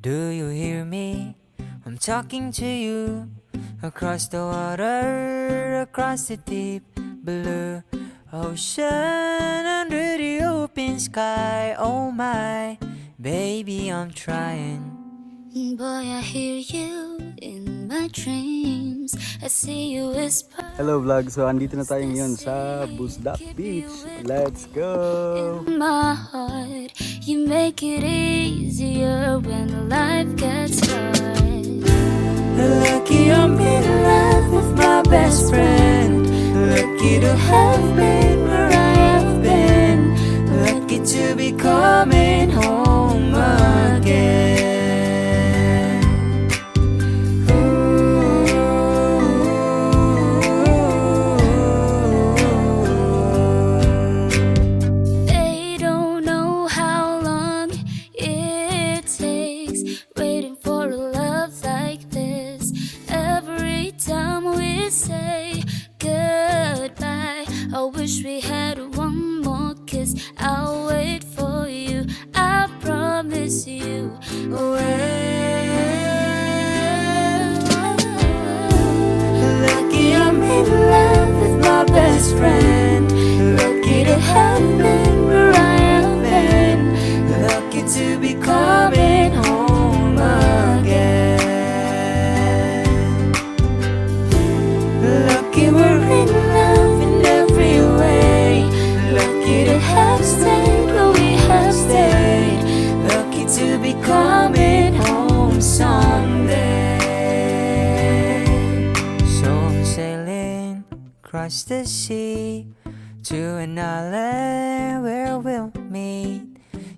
Do you hear me? I'm talking to you across the water, across the deep blue ocean, under the open sky. Oh my, baby, I'm trying. Boy, I hear you in my dreams. I see you whisper. Hello vlog, so andito na tayo ngayon sa Busdak Beach. Let's go! In my heart, you make it easier when life gets hard. Lucky I'm in love with my best friend. Lucky to have been where I have been. Lucky to be coming home again. They don't know how long it takes waiting for a love like this. Every time we say goodbye, I wish we had one more kiss. I'll wait for you, I promise you. Lucky I'm in love with my best friend. Lucky to have been where I have been. Lucky to be coming home again. Lucky we're in love in every way. Lucky to have stayed where we have stayed. Lucky to be coming home someday. So I'm sailing across the sea to an island where we'll meet.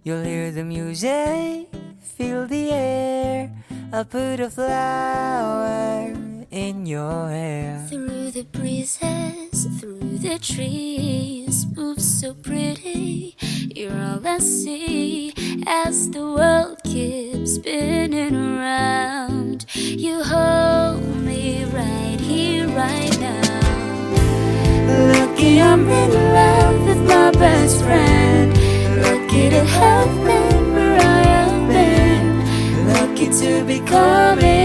You'll hear the music, feel the air. I'll put a flower in your hair. Through the breezes, through the trees, move so pretty. You're all I see as the world keeps spinning around. You hold me right here, right now. Lucky I'm in love with my best friend. Lucky to have been where I have been. Lucky to be coming